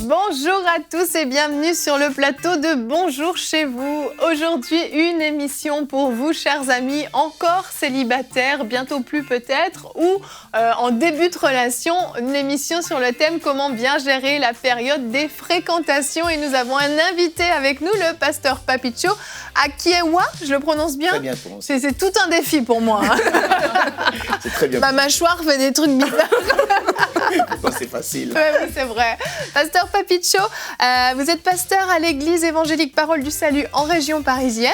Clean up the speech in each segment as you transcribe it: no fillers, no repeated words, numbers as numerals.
Bonjour à tous et bienvenue sur le plateau de Bonjour chez vous. Aujourd'hui, une émission pour vous, chers amis, encore célibataires, bientôt plus peut-être, ou en début de relation, une émission sur le thème comment bien gérer la période des fréquentations. Et nous avons un invité avec nous, le pasteur Papicho Akiewa, je le prononce bien? Très bien prononcé. C'est tout un défi pour moi. Hein. C'est très bien. Ma mâchoire fait des trucs bizarres. Pourtant, c'est facile. Oui, c'est vrai. Pasteur Papicho, vous êtes pasteur à l'église évangélique Parole du Salut en région parisienne,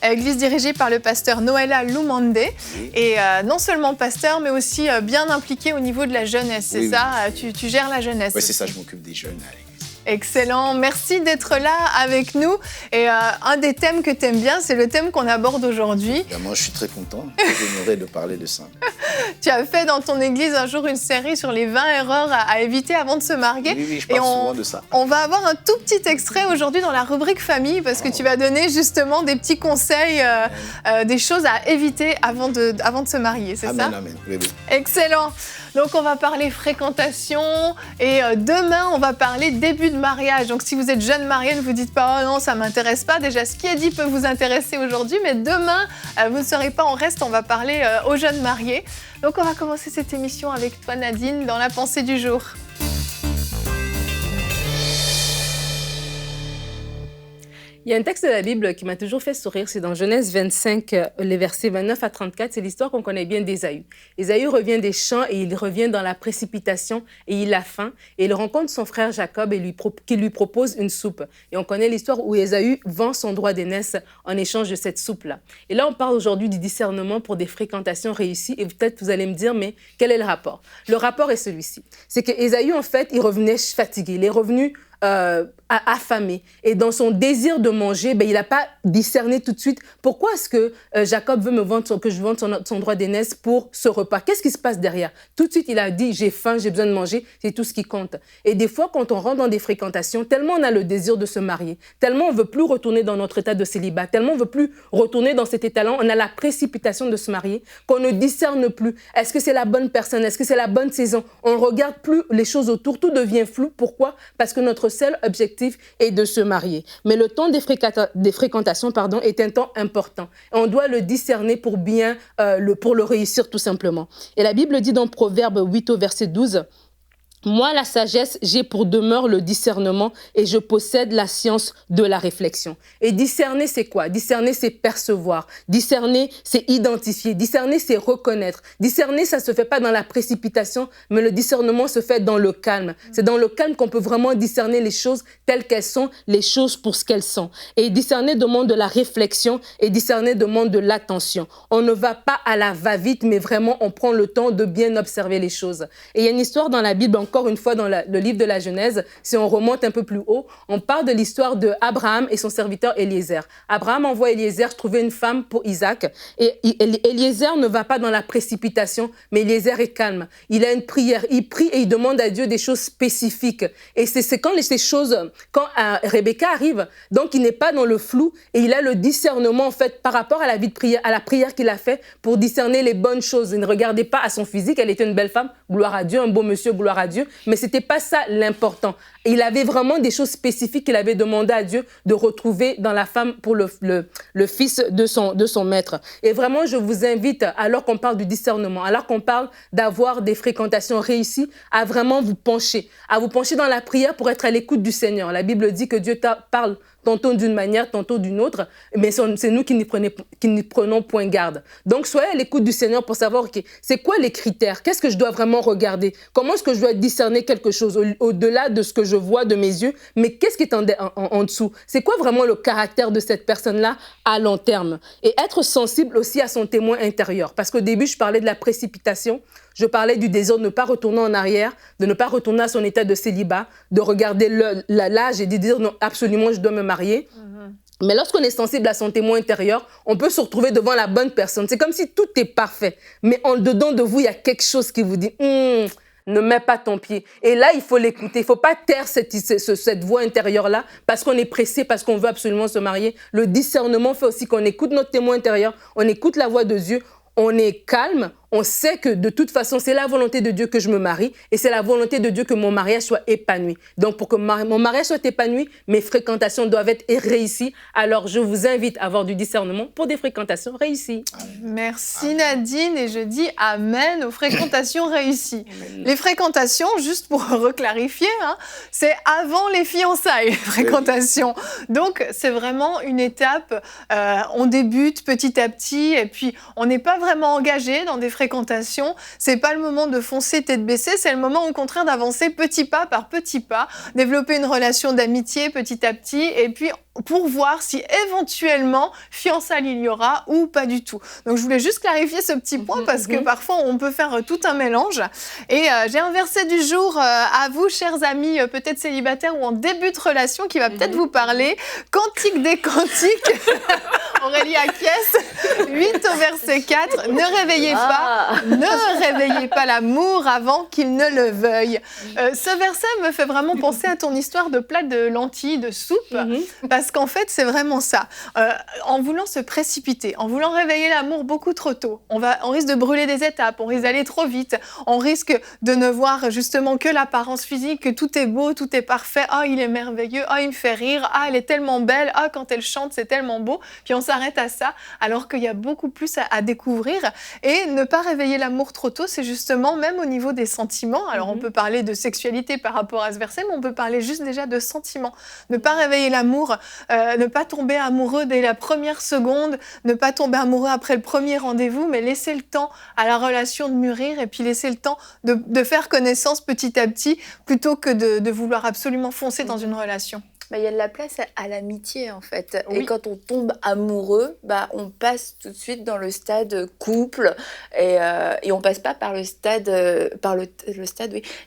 église dirigée par le pasteur Noëlla Lumande. Oui. Et non seulement pasteur, mais aussi bien impliqué au niveau de la jeunesse, c'est Oui, ça? oui. Tu gères la jeunesse. Oui, c'est ça, je m'occupe des jeunes à l'église. Excellent, merci d'être là avec nous. Et un des thèmes que tu aimes bien, c'est le thème qu'on aborde aujourd'hui. Évidemment, je suis très content. J'aimerais de parler de ça. Tu as fait dans ton église un jour une série sur les 20 erreurs à éviter avant de se marier. Oui, je parle souvent de ça. On va avoir un tout petit extrait aujourd'hui dans la rubrique famille parce que tu vas donner justement des petits conseils, des choses à éviter avant de se marier, c'est ça? Amen. Oui. Excellent. Donc on va parler fréquentation et demain on va parler début de mariage. Donc si vous êtes jeune marié, ne vous dites pas « Oh non, ça ne m'intéresse pas ». Déjà, ce qui est dit peut vous intéresser aujourd'hui, mais demain, vous ne serez pas en reste, on va parler aux jeunes mariés. Donc on va commencer cette émission avec toi Nadine dans la pensée du jour. Il y a un texte de la Bible qui m'a toujours fait sourire, c'est dans Genèse 25, les versets 29 à 34, c'est l'histoire qu'on connaît bien d'Ésaü. Ésaü revient des champs et il revient dans la précipitation et il a faim et il rencontre son frère Jacob qui lui propose une soupe. Et on connaît l'histoire où Ésaü vend son droit d'aînesse en échange de cette soupe-là. Et là, on parle aujourd'hui du discernement pour des fréquentations réussies et peut-être vous allez me dire, mais quel est le rapport? Le rapport est celui-ci, c'est que Ésaü, en fait, il revenait fatigué, il est revenu affamé. Et dans son désir de manger, il n'a pas discerné tout de suite pourquoi est-ce que Jacob veut que je vende son droit d'aînesse pour ce repas. Qu'est-ce qui se passe derrière? Tout de suite, il a dit, j'ai faim, j'ai besoin de manger, c'est tout ce qui compte. Et des fois, quand on rentre dans des fréquentations, tellement on a le désir de se marier, tellement on ne veut plus retourner dans notre état de célibat, tellement on ne veut plus retourner dans cet état-là, on a la précipitation de se marier, qu'on ne discerne plus. Est-ce que c'est la bonne personne? Est-ce que c'est la bonne saison? On ne regarde plus les choses autour, tout devient flou. Pourquoi? Parce que notre seul objectif est de se marier. Mais le temps des fréquentations est un temps important. Et on doit le discerner pour pour le réussir tout simplement. Et la Bible dit dans Proverbe 8 au verset 12, moi, la sagesse, j'ai pour demeure le discernement et je possède la science de la réflexion. Et discerner, c'est quoi? Discerner, c'est percevoir. Discerner, c'est identifier. Discerner, c'est reconnaître. Discerner, ça se fait pas dans la précipitation, mais le discernement se fait dans le calme. C'est dans le calme qu'on peut vraiment discerner les choses telles qu'elles sont, les choses pour ce qu'elles sont. Et discerner demande de la réflexion et discerner demande de l'attention. On ne va pas à la va-vite, mais vraiment, on prend le temps de bien observer les choses. Et il y a une histoire dans la Bible, encore une fois dans le livre de la Genèse, si on remonte un peu plus haut, on parle de l'histoire d'Abraham et son serviteur Eliezer. Abraham envoie Eliezer trouver une femme pour Isaac et Eliezer ne va pas dans la précipitation, mais Eliezer est calme. Il a une prière, il prie et il demande à Dieu des choses spécifiques. Et c'est quand Rebecca arrive, donc il n'est pas dans le flou et il a le discernement en fait par rapport à la vie de prière, à la prière qu'il a fait pour discerner les bonnes choses. Il ne regardait pas à son physique, elle était une belle femme, gloire à Dieu, un beau monsieur, gloire à Dieu, mais c'était pas ça l'important. Il avait vraiment des choses spécifiques qu'il avait demandé à Dieu de retrouver dans la femme pour le fils de son maître. Et vraiment, je vous invite, alors qu'on parle du discernement, alors qu'on parle d'avoir des fréquentations réussies, à vraiment vous pencher dans la prière pour être à l'écoute du Seigneur. La Bible dit que Dieu parle tantôt d'une manière, tantôt d'une autre, mais c'est nous qui n'y prenons point garde. Donc, soyez à l'écoute du Seigneur pour savoir, okay, c'est quoi les critères? Qu'est-ce que je dois vraiment regarder? Comment est-ce que je dois discerner quelque chose au-delà de ce que je vois de mes yeux? Mais qu'est-ce qui est en dessous? C'est quoi vraiment le caractère de cette personne-là à long terme? Et être sensible aussi à son témoin intérieur. Parce qu'au début, je parlais de la précipitation. Je parlais du désir de ne pas retourner en arrière, de ne pas retourner à son état de célibat, de regarder l'âge et de dire non, absolument, je dois me marier. Mais lorsqu'on est sensible à son témoin intérieur, on peut se retrouver devant la bonne personne. C'est comme si tout est parfait. Mais en dedans de vous, il y a quelque chose qui vous dit ne mets pas ton pied. Et là, il faut l'écouter. Il ne faut pas taire cette voix intérieure-là parce qu'on est pressé, parce qu'on veut absolument se marier. Le discernement fait aussi qu'on écoute notre témoin intérieur, on écoute la voix de Dieu, on est calme, on sait que de toute façon, c'est la volonté de Dieu que je me marie et c'est la volonté de Dieu que mon mariage soit épanoui. Donc, pour que mon mariage soit épanoui, mes fréquentations doivent être réussies. Alors, je vous invite à avoir du discernement pour des fréquentations réussies. Merci Nadine et je dis amen aux fréquentations réussies. Les fréquentations, juste pour reclarifier, c'est avant les fiançailles, les fréquentations. Donc, c'est vraiment une étape, on débute petit à petit et puis on n'est pas vraiment engagé dans des fréquentations. C'est pas le moment de foncer tête baissée, c'est le moment au contraire d'avancer petit pas par petit pas, développer une relation d'amitié petit à petit et puis pour voir si éventuellement fiançailles il y aura ou pas du tout. Donc je voulais juste clarifier ce petit point parce que parfois on peut faire tout un mélange. Et j'ai un verset du jour à vous, chers amis, peut-être célibataires ou en début de relation, qui va peut-être vous parler. Cantique des cantiques, Aurélie acquiesce, 8 au verset 4. Ne réveillez pas l'amour avant qu'il ne le veuille. Ce verset me fait vraiment penser à ton histoire de plat de lentilles, de soupe, parce qu'en fait, c'est vraiment ça. En voulant se précipiter, en voulant réveiller l'amour beaucoup trop tôt, on risque de brûler des étapes, on risque d'aller trop vite, on risque de ne voir justement que l'apparence physique, que tout est beau, tout est parfait. Ah, il est merveilleux, ah, il me fait rire, ah, elle est tellement belle, ah, quand elle chante, c'est tellement beau. Puis on s'arrête à ça, alors qu'il y a beaucoup plus à découvrir. Et ne pas réveiller l'amour trop tôt, c'est justement même au niveau des sentiments. Alors on peut parler de sexualité par rapport à ce verset, mais on peut parler juste déjà de sentiments. Ne pas réveiller l'amour, ne pas tomber amoureux dès la première seconde, ne pas tomber amoureux après le premier rendez-vous, mais laisser le temps à la relation de mûrir et puis laisser le temps de faire connaissance petit à petit plutôt que de vouloir absolument foncer dans une relation. Il y a de la place à l'amitié, en fait. Oui. Et quand on tombe amoureux, on passe tout de suite dans le stade couple et on passe pas par le stade,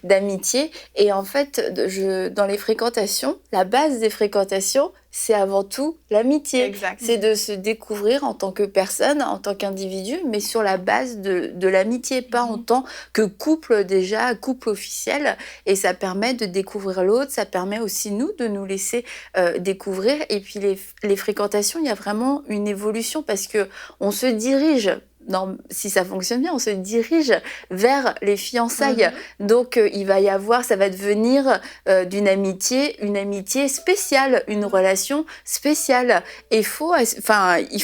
d'amitié. Et en fait, dans les fréquentations, la base des fréquentations, c'est avant tout l'amitié. Exact. C'est de se découvrir en tant que personne, en tant qu'individu, mais sur la base de l'amitié, pas en tant que couple déjà, couple officiel. Et ça permet de découvrir l'autre, ça permet aussi nous de nous laisser découvrir. Et puis les fréquentations, il y a vraiment une évolution parce que on se dirige. Non, si ça fonctionne bien, on se dirige vers les fiançailles. Donc, il va y avoir, ça va devenir une amitié spéciale, une relation spéciale. Et il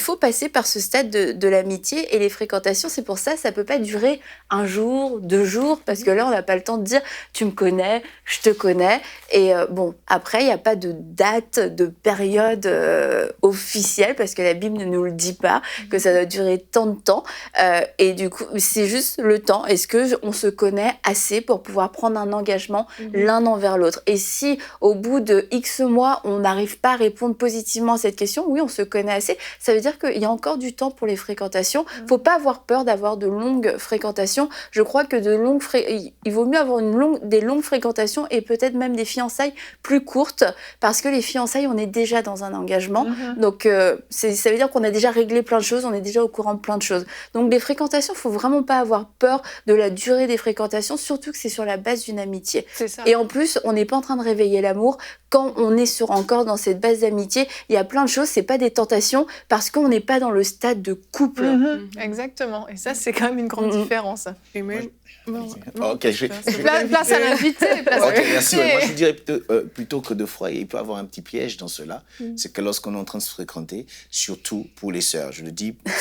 faut passer par ce stade de l'amitié et les fréquentations. C'est pour ça, ça peut pas durer 1 jour, 2 jours, parce que là, on n'a pas le temps de dire tu me connais, je te connais. Et après, il n'y a pas de date, de période officielle, parce que la Bible ne nous le dit pas, que ça doit durer tant de temps. Et du coup, c'est juste le temps. Est-ce qu'on se connaît assez pour pouvoir prendre un engagement l'un envers l'autre? Et si, au bout de X mois, on n'arrive pas à répondre positivement à cette question, oui, on se connaît assez, ça veut dire qu'il y a encore du temps pour les fréquentations. Il ne faut pas avoir peur d'avoir de longues fréquentations. Je crois que il vaut mieux avoir des longues fréquentations et peut-être même des fiançailles plus courtes, parce que les fiançailles, on est déjà dans un engagement. Donc, ça veut dire qu'on a déjà réglé plein de choses, on est déjà au courant de plein de choses. Donc les fréquentations, il ne faut vraiment pas avoir peur de la durée des fréquentations, surtout que c'est sur la base d'une amitié. C'est ça. Et en plus, on n'est pas en train de réveiller l'amour. Quand on est encore dans cette base d'amitié, il y a plein de choses, c'est pas des tentations, parce qu'on n'est pas dans le stade de couple. Exactement. Et ça, c'est quand même une grande différence. Ok, Place à l'invité. Ok, merci. Moi, je dirais plutôt que de fois, il peut y avoir un petit piège dans cela. C'est que lorsqu'on est en train de se fréquenter, surtout pour les sœurs, je le dis parce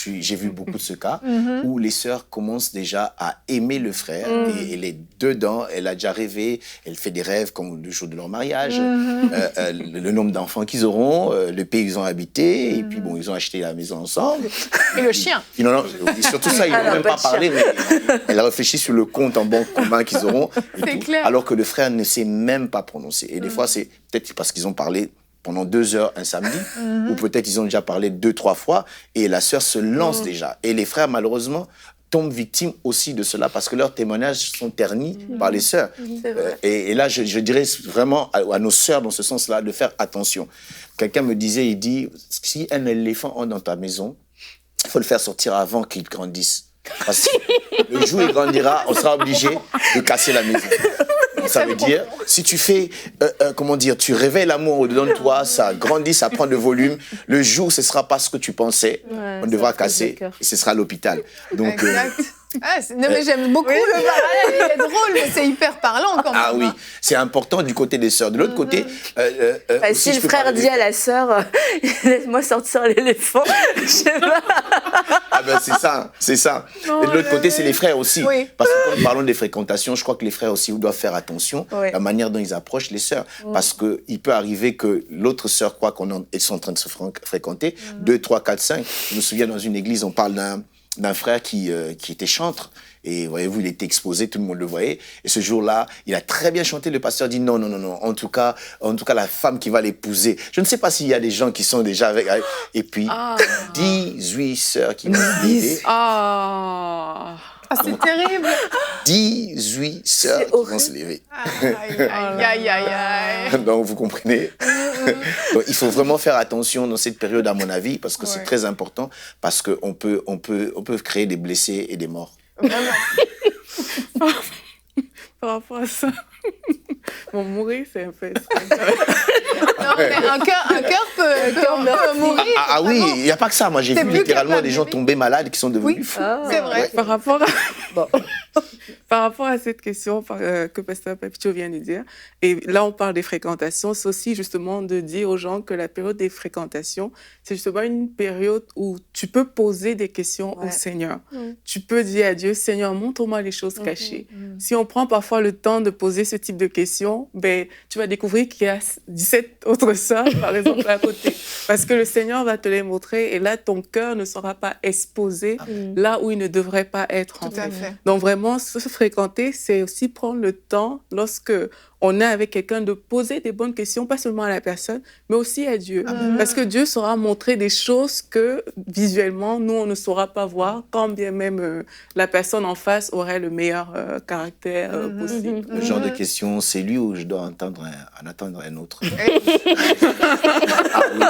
que j'ai vu beaucoup de ce cas, où les sœurs commencent déjà à aimer le frère et elle est dedans, elle a déjà rêvé, elle fait des rêves comme le jour de leur mariage, le nombre d'enfants qu'ils auront, le pays où ils ont habité, et puis bon, ils ont acheté la maison ensemble. Et le chien. Non, surtout ça, ils n'ont même pas parlé, mais elle a réfléchi sur le compte en banque commun qu'ils auront, et tout, alors que le frère ne sait même pas prononcer. Et des fois, c'est peut-être parce qu'ils ont parlé pendant 2 heures un samedi, ou peut-être ils ont déjà parlé 2-3 fois, et la sœur se lance déjà. Et les frères, malheureusement, tombent victimes aussi de cela parce que leurs témoignages sont ternis par les sœurs. Et là, je dirais vraiment à nos sœurs, dans ce sens-là, de faire attention. Quelqu'un me disait, il dit, si un éléphant entre dans ta maison, il faut le faire sortir avant qu'il grandisse. Parce que le jour où il grandira, on sera obligé de casser la maison. Ça veut dire, si tu fais, tu réveilles l'amour au-dedans de toi, ça grandit, ça prend de volume. Le jour où ce ne sera pas ce que tu pensais, on devra casser et ce sera l'hôpital. Donc, exact. Non, mais j'aime beaucoup le parallèle, il est drôle, mais c'est hyper parlant quand même. Ah oui, c'est important du côté des sœurs. De l'autre côté... si le frère dit à la sœur, laisse-moi sortir l'éléphant, je sais pas. Ah ben c'est ça. Et de l'autre côté, c'est les frères aussi. Oui. Parce que quand nous parlons des fréquentations, je crois que les frères aussi doivent faire attention à la manière dont ils approchent les sœurs. Parce qu'il peut arriver que l'autre sœur croit qu'elles sont en train de se fréquenter. 2, 3, 4, 5. Je me souviens, dans une église, on parle d'un frère qui était chantre. Et voyez-vous, il était exposé, tout le monde le voyait. Et ce jour-là, il a très bien chanté. Le pasteur dit non. En tout cas, la femme qui va l'épouser. Je ne sais pas s'il y a des gens qui sont déjà avec. Et puis, 18 sœurs qui vont l'aider. C'est terrible. 18 sœurs qui vont se lever. Aïe. Donc, vous comprenez. Donc, il faut vraiment faire attention dans cette période, à mon avis, parce que c'est très important, parce qu'on peut créer des blessés et des morts. Vraiment. Par rapport à ça, mourir, c'est un peu... Non, mais un cœur peut mourir. Ah oui, il n'y a pas que ça. Moi, j'ai vu littéralement des gens tomber malades qui sont devenus fous. C'est vrai. Par rapport à cette question que Pasteur Papito vient de dire, et là, on parle des fréquentations, c'est aussi justement de dire aux gens que la période des fréquentations, c'est justement une période où tu peux poser des questions au Seigneur. Tu peux dire à Dieu, Seigneur, montre-moi les choses cachées. Si on prend parfois le temps de poser ce type de questions, tu vas découvrir qu'il y a 17 autres sœurs, par exemple, à côté. Parce que le Seigneur va te les montrer et là, ton cœur ne sera pas exposé là où il ne devrait pas être. Tout à fait. Donc vraiment, se fréquenter, c'est aussi prendre le temps, lorsque on est avec quelqu'un, de poser des bonnes questions, pas seulement à la personne, mais aussi à Dieu. Parce que Dieu saura montrer des choses que, visuellement, nous, on ne saura pas voir, quand bien même la personne en face aurait le meilleur caractère possible. Le genre de questions, c'est lui ou je dois en attendre un autre.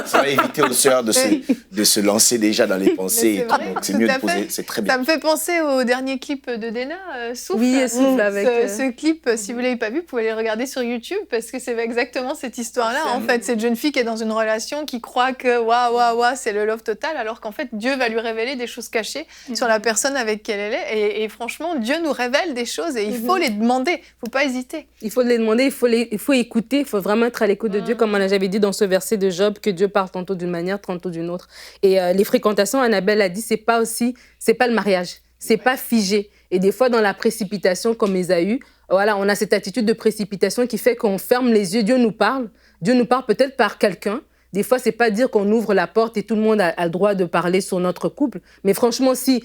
Ça va éviter aux sœurs de se lancer déjà dans les pensées. C'est mieux de poser, c'est très bien. Ça me fait penser au dernier clip de Dena, Souffle. Oui, Souffle avec... Ce clip, si vous ne l'avez pas vu, vous pouvez le regarder sur YouTube parce que c'est exactement cette histoire-là. En fait, cette jeune fille qui est dans une relation qui croit que waouh, c'est le love total, alors qu'en fait, Dieu va lui révéler des choses cachées sur la personne avec qui elle est. Et franchement, Dieu nous révèle des choses et il faut les demander. Il ne faut pas hésiter. Il faut les demander, il faut écouter, il faut vraiment être à l'écoute de Dieu, comme on a déjà dit dans ce verset de Job, que Dieu parle tantôt d'une manière, tantôt d'une autre. Et les fréquentations, Annabelle a dit, c'est pas le mariage, c'est pas figé. Et des fois, dans la précipitation, comme Ésaü, voilà, on a cette attitude de précipitation qui fait qu'on ferme les yeux. Dieu nous parle peut-être par quelqu'un. Des fois, c'est pas dire qu'on ouvre la porte et tout le monde a le droit de parler sur notre couple. Mais franchement, si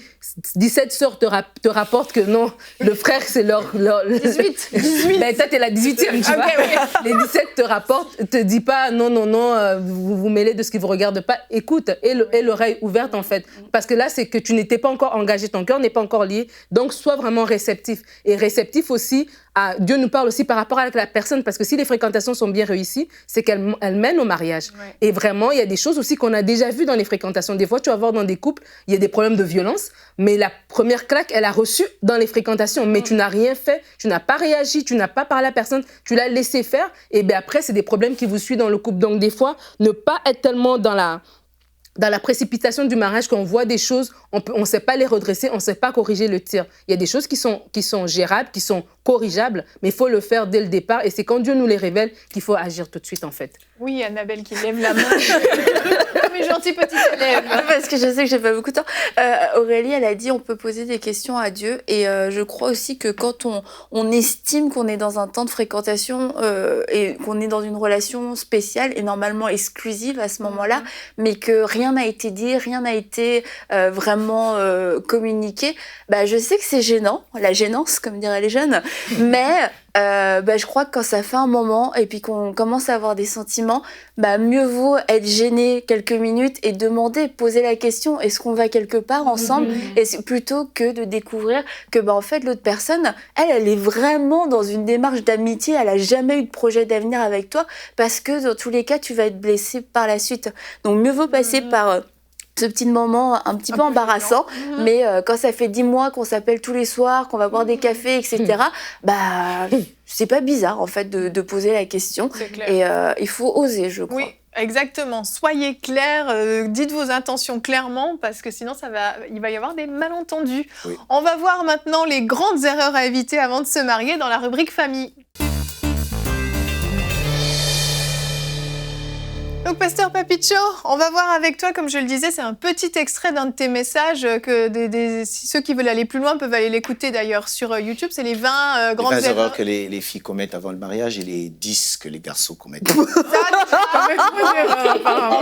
17 sœurs te rapportent que non, le frère, c'est leur 18. Ben, toi, t'es la 18e, tu vois. Les 17 te rapportent, te dis pas non, vous vous mêlez de ce qui vous regarde pas. Écoute, et l'oreille ouverte, en fait. Parce que là, c'est que tu n'étais pas encore engagé, ton cœur n'est pas encore lié. Donc, sois vraiment réceptif. Et réceptif aussi, Dieu nous parle aussi par rapport à la personne, parce que si les fréquentations sont bien réussies, c'est qu'elles mènent au mariage. Ouais. Et vraiment, il y a des choses aussi qu'on a déjà vues dans les fréquentations. Des fois, tu vas voir dans des couples, il y a des problèmes de violence, mais la première claque, elle a reçu dans les fréquentations, mais tu n'as rien fait, tu n'as pas réagi, tu n'as pas parlé à la personne, tu l'as laissé faire, et bien après, c'est des problèmes qui vous suivent dans le couple. Donc des fois, ne pas être tellement dans la précipitation du mariage, qu'on voit des choses, on ne sait pas les redresser, on ne sait pas corriger le tir. Il y a des choses qui sont gérables, qui sont corrigeables, mais il faut le faire dès le départ. Et c'est quand Dieu nous les révèle qu'il faut agir tout de suite, en fait. Oui, Annabelle qui lève la main. Comme une gentille petite élève. Parce que je sais que j'ai pas beaucoup de temps. Aurélie, elle a dit on peut poser des questions à Dieu. Et je crois aussi que quand on estime qu'on est dans un temps de fréquentation et qu'on est dans une relation spéciale et normalement exclusive à ce moment-là, mais que rien n'a été dit, rien n'a été vraiment communiqué, bah, je sais que c'est gênant, la gênance, comme diraient les jeunes. Mais je crois que quand ça fait un moment et puis qu'on commence à avoir des sentiments, mieux vaut être gêné quelques minutes et demander, poser la question, est-ce qu'on va quelque part ensemble, et c'est plutôt que de découvrir que en fait l'autre personne, elle est vraiment dans une démarche d'amitié, elle a jamais eu de projet d'avenir avec toi, parce que dans tous les cas tu vas être blessé par la suite. Donc mieux vaut passer par ce petit moment un petit peu embarrassant, mais quand ça fait 10 mois qu'on s'appelle tous les soirs, qu'on va boire des cafés, etc., c'est pas bizarre en fait de poser la question. Et il faut oser, je crois. Oui, exactement. Soyez clairs, dites vos intentions clairement, parce que sinon il va y avoir des malentendus. Oui. On va voir maintenant les grandes erreurs à éviter avant de se marier dans la rubrique famille. Donc, Pasteur Papicho, on va voir avec toi, comme je le disais, c'est un petit extrait d'un de tes messages que ceux qui veulent aller plus loin peuvent aller l'écouter d'ailleurs sur YouTube. C'est les 20 grandes erreurs que les filles commettent avant le mariage et les 10 que les garçons commettent. On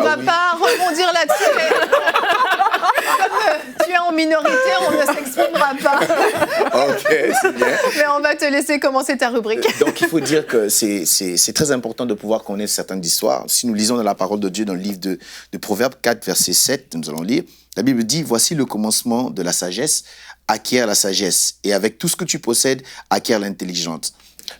va pas rebondir là-dessus, mais comme tu es en minorité, on ne s'exprimera pas. Ok, c'est bien. Mais on va te laisser commencer ta rubrique. Donc, il faut dire que c'est très important de pouvoir connaître certaines histoires. Si nous lisons dans la parole de Dieu, dans le livre de Proverbes 4, verset 7, nous allons lire, la Bible dit « Voici le commencement de la sagesse, acquiert la sagesse, et avec tout ce que tu possèdes, acquiert l'intelligence. »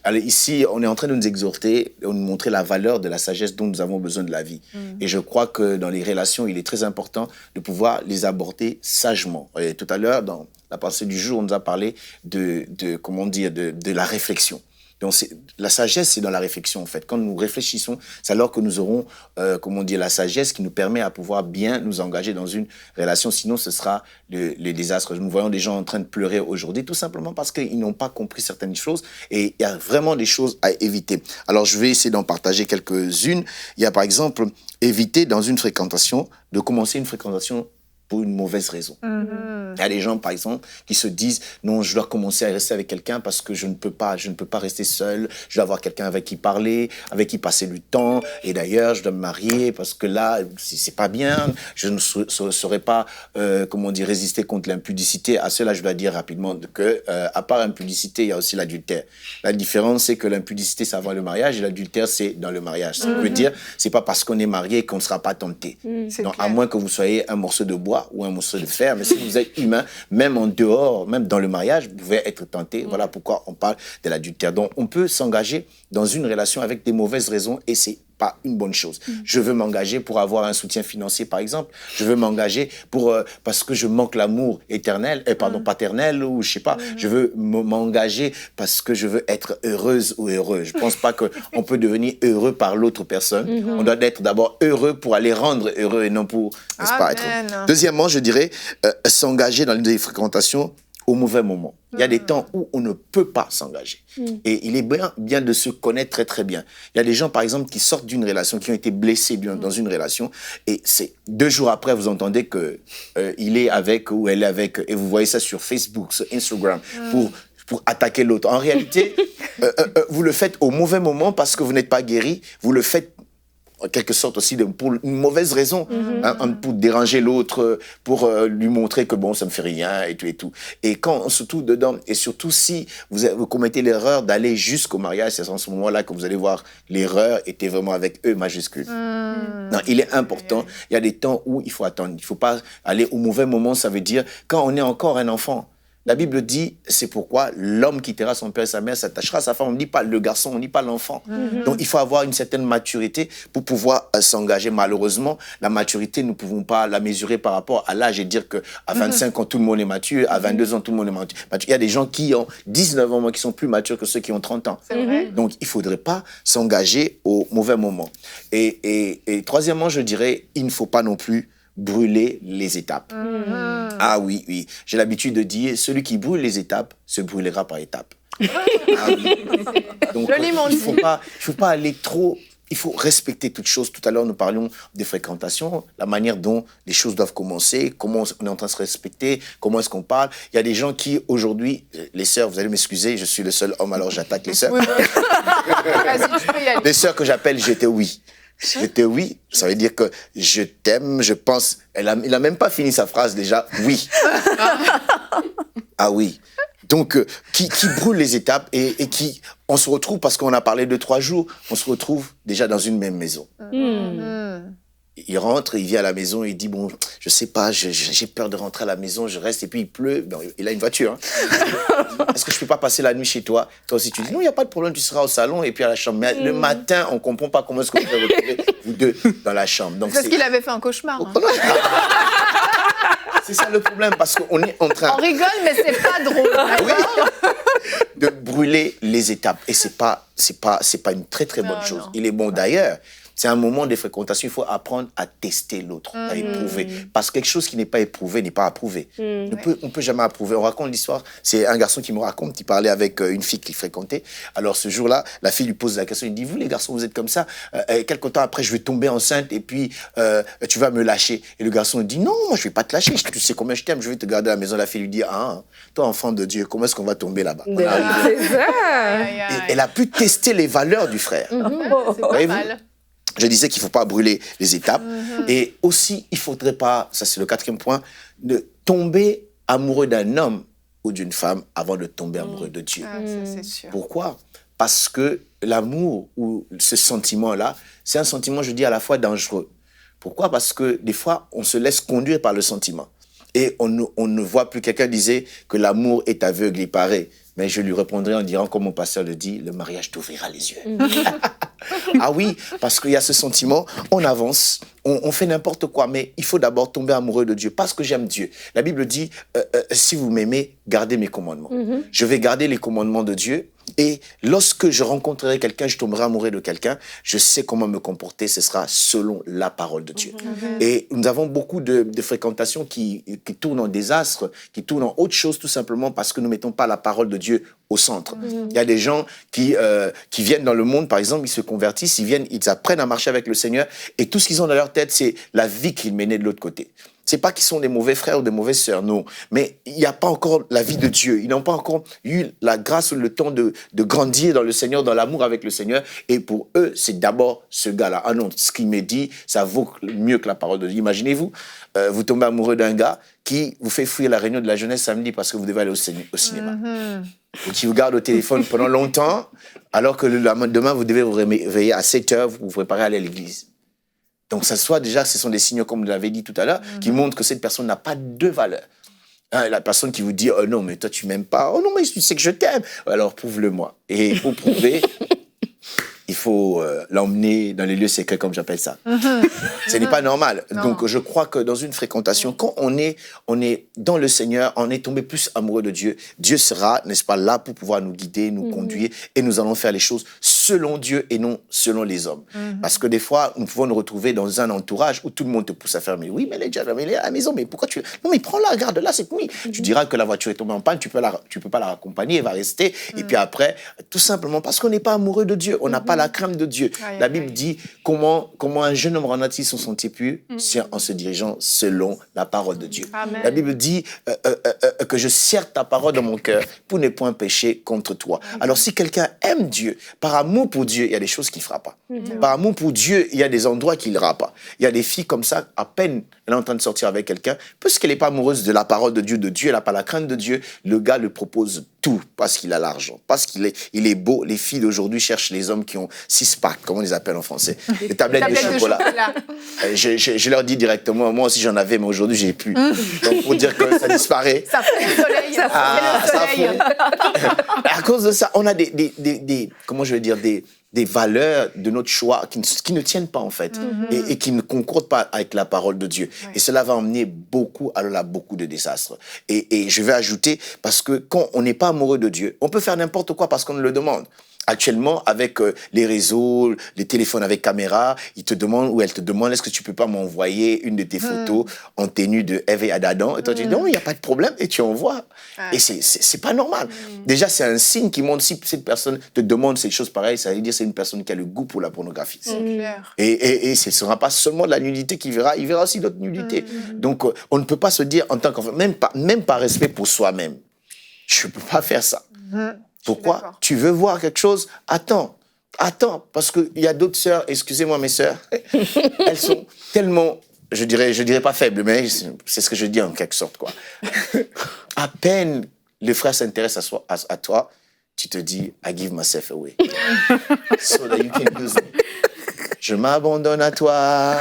Alors ici, on est en train de nous exhorter, de nous montrer la valeur de la sagesse dont nous avons besoin de la vie. Et je crois que dans les relations, il est très important de pouvoir les aborder sagement. Et tout à l'heure, dans la pensée du jour, on nous a parlé de la réflexion. Donc, la sagesse, c'est dans la réflexion, en fait. Quand nous réfléchissons, c'est alors que nous aurons, la sagesse qui nous permet à pouvoir bien nous engager dans une relation. Sinon, ce sera le désastre. Nous voyons des gens en train de pleurer aujourd'hui, tout simplement parce qu'ils n'ont pas compris certaines choses. Et il y a vraiment des choses à éviter. Alors, je vais essayer d'en partager quelques-unes. Il y a, par exemple, éviter dans une fréquentation, de commencer une fréquentation pour une mauvaise raison. Il y a des gens, par exemple, qui se disent « Non, je dois commencer à rester avec quelqu'un parce que je ne peux pas rester seul. Je dois avoir quelqu'un avec qui parler, avec qui passer du temps. Et d'ailleurs, je dois me marier parce que là, c'est pas bien. Je ne saurais pas, résister contre l'impudicité. » À cela, je dois dire rapidement que, à part l'impudicité, il y a aussi l'adultère. La différence, c'est que l'impudicité, c'est avant le mariage et l'adultère, c'est dans le mariage. Ça veut dire, c'est pas parce qu'on est marié qu'on ne sera pas tenté. Donc, à moins que vous soyez un morceau de bois ou un morceau de fer, mais si vous êtes humain, même en dehors, même dans le mariage, vous pouvez être tenté. Voilà pourquoi on parle de l'adultère. Donc, on peut s'engager dans une relation avec des mauvaises raisons et c'est pas une bonne chose. Je veux m'engager pour avoir un soutien financier, par exemple. Je veux m'engager parce que je manque l'amour paternel, ou je sais pas. Je veux m'engager parce que je veux être heureuse ou heureux. Je pense pas qu'on peut devenir heureux par l'autre personne. On doit être d'abord heureux pour aller rendre heureux et non pour, n'est-ce pas, être. Deuxièmement, je dirais s'engager dans les fréquentations au mauvais moment. Il y a des temps où on ne peut pas s'engager. Et il est bien de se connaître très, très bien. Il y a des gens, par exemple, qui sortent d'une relation, qui ont été blessés dans une relation, et c'est 2 jours après, vous entendez qu'il est avec ou elle est avec, et vous voyez ça sur Facebook, sur Instagram, pour attaquer l'autre. En réalité, vous le faites au mauvais moment parce que vous n'êtes pas guéri. Vous le faites en quelque sorte aussi pour une mauvaise raison, pour déranger l'autre, pour lui montrer que bon, ça me fait rien et tout et tout. Et quand surtout dedans, et surtout si vous commettez l'erreur d'aller jusqu'au mariage, c'est en ce moment-là que vous allez voir l'erreur était vraiment avec E majuscule. Non, il est important. Il y a des temps où il faut attendre. Il faut pas aller au mauvais moment. Ça veut dire quand on est encore un enfant. La Bible dit, c'est pourquoi l'homme quittera son père et sa mère, s'attachera à sa femme. On ne dit pas le garçon, on ne dit pas l'enfant. Donc, il faut avoir une certaine maturité pour pouvoir s'engager. Malheureusement, la maturité, nous ne pouvons pas la mesurer par rapport à l'âge et dire qu'à 25 ans, tout le monde est mature, à 22 ans, tout le monde est mature. Il y a des gens qui ont 19 ans, qui sont plus matures que ceux qui ont 30 ans. C'est vrai. Donc, il ne faudrait pas s'engager au mauvais moment. Et troisièmement, je dirais, il ne faut pas non plus brûler les étapes. Ah oui. J'ai l'habitude de dire, celui qui brûle les étapes se brûlera par étapes. Ah oui. Donc, il ne faut pas aller trop... Il faut respecter toutes choses. Tout à l'heure, nous parlions des fréquentations, la manière dont les choses doivent commencer, comment on est en train de se respecter, comment est-ce qu'on parle. Il y a des gens qui, aujourd'hui, les sœurs, vous allez m'excuser, je suis le seul homme, alors j'attaque les sœurs. Les sœurs que j'appelle j'étais oui. J'étais oui, ça veut dire que je t'aime, je pense... Il a même pas fini sa phrase déjà, oui. Ah oui. Donc, qui brûle les étapes et qui, on se retrouve, parce qu'on a parlé de 3 jours, on se retrouve déjà dans une même maison. Il rentre, il vient à la maison, il dit, bon, je sais pas, j'ai peur de rentrer à la maison, je reste, et puis il pleut. Bon, il a une voiture. Hein. Est-ce que je peux pas passer la nuit chez toi? Toi aussi, tu dis, non, il n'y a pas de problème, tu seras au salon et puis à la chambre. Mais le matin, on comprend pas comment est-ce qu'on peut retrouver vous deux dans la chambre. Donc, parce qu'il avait fait un cauchemar. Hein. C'est ça le problème, parce qu'on est en train... On rigole, mais c'est pas drôle. Oui. De brûler les étapes. Et c'est pas une très, très bonne chose. Non. Il est bon d'ailleurs. C'est un moment de fréquentation, il faut apprendre à tester l'autre, à éprouver. Parce que quelque chose qui n'est pas éprouvé n'est pas approuvé. On peut jamais approuver. On raconte l'histoire, c'est un garçon qui me raconte, il parlait avec une fille qu'il fréquentait. Alors ce jour-là, la fille lui pose la question, il dit, vous les garçons, vous êtes comme ça, quelque temps après, je vais tomber enceinte et puis tu vas me lâcher. Et le garçon dit, non, moi je vais pas te lâcher, tu sais combien je t'aime, je vais te garder à la maison. La fille lui dit, ah, toi enfant de Dieu, comment est-ce qu'on va tomber là-bas? C'est ça. Elle a pu tester les valeurs du frère. C'est pas mal. Je disais qu'il ne faut pas brûler les étapes. Et aussi, il ne faudrait pas, ça c'est le 4e point, de tomber amoureux d'un homme ou d'une femme avant de tomber amoureux de Dieu. Ah, ça, c'est sûr. Pourquoi? Parce que l'amour ou ce sentiment-là, c'est un sentiment, je dis, à la fois dangereux. Pourquoi? Parce que des fois, on se laisse conduire par le sentiment. Et on ne voit plus, quelqu'un disait que l'amour est aveugle, il paraît. Mais je lui répondrai en disant, comme mon pasteur le dit, le mariage t'ouvrira les yeux. Ah oui, parce qu'il y a ce sentiment, on avance, on fait n'importe quoi, mais il faut d'abord tomber amoureux de Dieu, parce que j'aime Dieu. La Bible dit, si vous m'aimez, gardez mes commandements. Je vais garder les commandements de Dieu, et lorsque je rencontrerai quelqu'un, je tomberai amoureux de quelqu'un, je sais comment me comporter, ce sera selon la parole de Dieu. Et nous avons beaucoup de fréquentations qui tournent en désastre, qui tournent en autre chose, tout simplement parce que nous ne mettons pas la parole de Dieu au centre. Il y a des gens qui viennent dans le monde, par exemple, ils se convertissent, ils apprennent à marcher avec le Seigneur, et tout ce qu'ils ont dans leur tête, c'est la vie qu'ils menaient de l'autre côté. C'est pas qu'ils sont des mauvais frères ou des mauvaises sœurs, non. Mais il n'y a pas encore la vie de Dieu. Ils n'ont pas encore eu la grâce ou le temps de grandir dans le Seigneur, dans l'amour avec le Seigneur. Et pour eux, c'est d'abord ce gars-là. Ah non, ce qu'il me dit, ça vaut mieux que la parole de Dieu. Imaginez-vous, vous tombez amoureux d'un gars qui vous fait fuir la réunion de la jeunesse samedi parce que vous devez aller au cinéma. Et qui vous garde au téléphone pendant longtemps, alors que demain, vous devez vous réveiller à 7h, vous vous préparez à aller à l'église. Donc, ça soit déjà, ce sont des signaux, comme vous l'avez dit tout à l'heure, qui montrent que cette personne n'a pas de valeur. Hein, la personne qui vous dit, oh non, mais toi, tu m'aimes pas. Oh non, mais tu sais que je t'aime. Alors, prouve-le-moi. Et pour prouver, il faut l'emmener dans les lieux secrets, comme j'appelle ça. Ce n'est pas normal. Non. Donc, je crois que dans une fréquentation, quand on est dans le Seigneur, on est tombé plus amoureux de Dieu. Dieu sera, n'est-ce pas, là pour pouvoir nous guider, nous conduire, et nous allons faire les choses selon Dieu et non selon les hommes. Parce que des fois, nous pouvons nous retrouver dans un entourage où tout le monde te pousse à faire, mais oui, mais elle est à la maison, mais pourquoi tu... Non, mais prends-la, regarde-la cette nuit. Tu diras que la voiture est tombée en panne, tu peux pas la raccompagner, elle va rester. Et puis après, tout simplement parce qu'on n'est pas amoureux de Dieu, on n'a pas la crainte de Dieu. La Bible dit comment un jeune homme rendra-t-il son sentier pur? C'est en se dirigeant selon la parole de Dieu. Amen. La Bible dit que je serre ta parole dans mon cœur pour ne point pécher contre toi. Alors si quelqu'un aime Dieu, par amour pour Dieu, il y a des choses qu'il ne fera pas. Par amour pour Dieu, il y a des endroits qu'il n'ira pas. Il y a des filles comme ça, à peine elle est en train de sortir avec quelqu'un, puisqu'elle n'est pas amoureuse de la parole de Dieu, elle n'a pas la crainte de Dieu, le gars lui propose tout parce qu'il a l'argent, parce qu'il est beau. Les filles d'aujourd'hui cherchent les hommes qui ont 6-pack, comment on les appelle en français, les tablettes de chocolat. Je leur dis directement, moi aussi j'en avais, mais aujourd'hui j'ai plus. Donc pour dire que ça disparaît. Ça fait le soleil. Ça fait le soleil. À cause de ça, on a comment je vais dire, des valeurs de notre choix qui ne tiennent pas en fait et qui ne concordent pas avec la parole de Dieu. Ouais. Et cela va emmener beaucoup de désastres. Et je vais ajouter, parce que quand on n'est pas amoureux de Dieu, on peut faire n'importe quoi parce qu'on le demande. Actuellement, avec les réseaux, les téléphones avec caméra, ils te demandent ou elles te demandent, est-ce que tu peux pas m'envoyer une de tes photos en tenue de Ève et Adam? Et toi, tu dis non, il n'y a pas de problème, et tu envoies. Et c'est pas normal. Déjà, c'est un signe qui montre, si cette personne te demande ces choses pareilles, ça veut dire que c'est une personne qui a le goût pour la pornographie. Et ce ne sera pas seulement de la nudité qu'il verra, il verra aussi d'autres nudités. Donc, on ne peut pas se dire en tant qu'enfant, même par respect pour soi-même, je ne peux pas faire ça. Pourquoi? Tu veux voir quelque chose? Attends, parce qu'il y a d'autres sœurs, excusez-moi mes sœurs, elles sont tellement, je dirais pas faibles, mais c'est ce que je dis en quelque sorte, quoi. À peine les frères s'intéressent à toi, tu te dis, I give myself away. So that you can use me. Je m'abandonne à toi.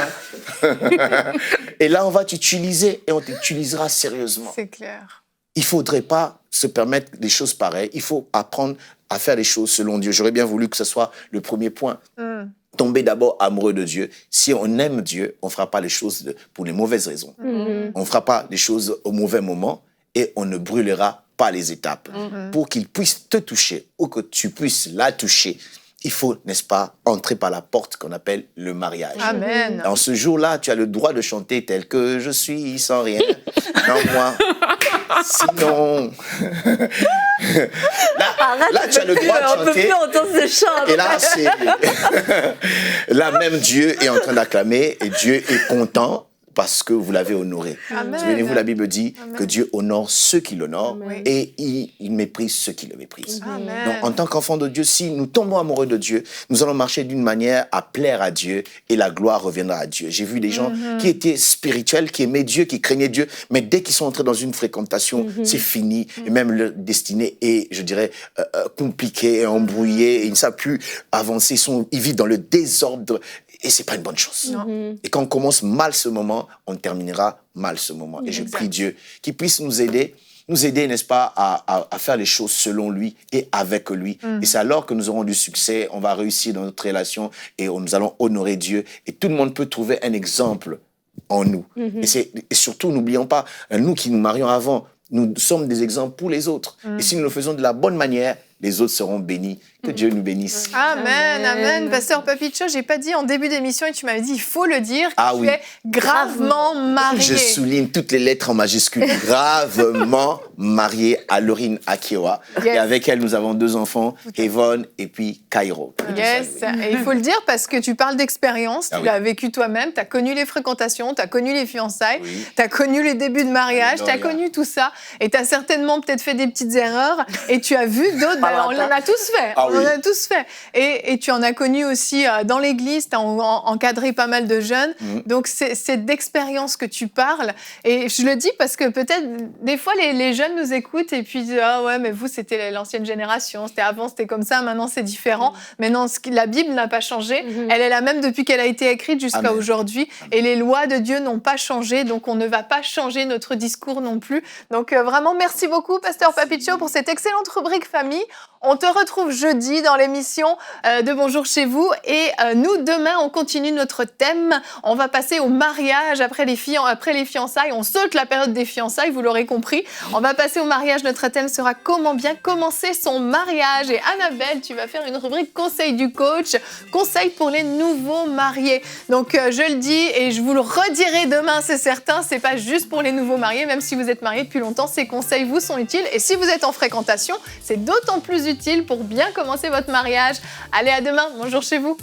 Et là, on va t'utiliser et on t'utilisera sérieusement. C'est clair. Il ne faudrait pas se permettre des choses pareilles. Il faut apprendre à faire les choses selon Dieu. J'aurais bien voulu que ce soit le premier point. Tomber d'abord amoureux de Dieu. Si on aime Dieu, on ne fera pas les choses pour les mauvaises raisons. On ne fera pas les choses au mauvais moment et on ne brûlera pas les étapes. Pour qu'il puisse te toucher ou que tu puisses la toucher, il faut, n'est-ce pas, entrer par la porte qu'on appelle le mariage. Amen. Dans ce jour-là, tu as le droit de chanter tel que je suis, sans rien en moi. Sinon... là, tu as le droit de chanter. On ne peut plus entendre ce chant. Et là, là, même Dieu est en train d'acclamer et Dieu est content parce que vous l'avez honoré. Souvenez-vous, la Bible dit que Dieu honore ceux qui l'honorent et il méprise ceux qui le méprisent. Donc, en tant qu'enfant de Dieu, si nous tombons amoureux de Dieu, nous allons marcher d'une manière à plaire à Dieu et la gloire reviendra à Dieu. J'ai vu des gens qui étaient spirituels, qui aimaient Dieu, qui craignaient Dieu, mais dès qu'ils sont entrés dans une fréquentation, c'est fini. Et même leur destinée est, je dirais, compliquée et embrouillée et ils ne savent plus avancer. Ils vivent dans le désordre. Et c'est pas une bonne chose. Et quand on commence mal ce moment, on terminera mal ce moment. Et je prie Dieu qu'il puisse nous aider, n'est-ce pas, à faire les choses selon lui et avec lui. Et c'est alors que nous aurons du succès, on va réussir dans notre relation et nous allons honorer Dieu. Et tout le monde peut trouver un exemple en nous. Et surtout, n'oublions pas, nous qui nous marions avant, nous sommes des exemples pour les autres. Et si nous le faisons de la bonne manière, les autres seront bénis. Que Dieu nous bénisse. Amen, amen. Pasteur Papicho, j'ai pas dit en début d'émission et tu m'avais dit, il faut le dire, que tu es gravement marié. Je souligne toutes les lettres en majuscules. Gravement marié à Laurine Akiewa. Et avec elle, nous avons 2 enfants, Yvonne et puis Cairo. Yes, et il faut le dire parce que tu parles d'expérience, tu l'as vécu toi-même, tu as connu les fréquentations, tu as connu les fiançailles, tu as connu les débuts de mariage, tu as connu tout ça. Et tu as certainement peut-être fait des petites erreurs et tu as vu d'autres. On en a tous fait. On en a tous fait. Et tu en as connu aussi dans l'église, tu as encadré pas mal de jeunes. Donc, c'est d'expérience que tu parles. Et je le dis parce que peut-être, des fois, les jeunes nous écoutent et puis disent « Ah ouais, mais vous, c'était l'ancienne génération. C'était avant, c'était comme ça. Maintenant, c'est différent. » Mais non, la Bible n'a pas changé. Elle est la même depuis qu'elle a été écrite jusqu'à aujourd'hui. Et les lois de Dieu n'ont pas changé. Donc, on ne va pas changer notre discours non plus. Donc, vraiment, merci beaucoup, Pasteur Papicho, pour cette excellente rubrique famille. On te retrouve jeudi dans l'émission de Bonjour chez vous. Et nous, demain, on continue notre thème. On va passer au mariage après les fiançailles. On saute la période des fiançailles, vous l'aurez compris. On va passer au mariage. Notre thème sera comment bien commencer son mariage. Et Annabelle, tu vas faire une rubrique conseil du coach, conseil pour les nouveaux mariés. Donc, je le dis et je vous le redirai demain, c'est certain. C'est pas juste pour les nouveaux mariés, même si vous êtes mariés depuis longtemps, ces conseils vous sont utiles. Et si vous êtes en fréquentation, c'est d'autant plus utile pour bien commencer votre mariage. Allez, à demain. Bonjour chez vous.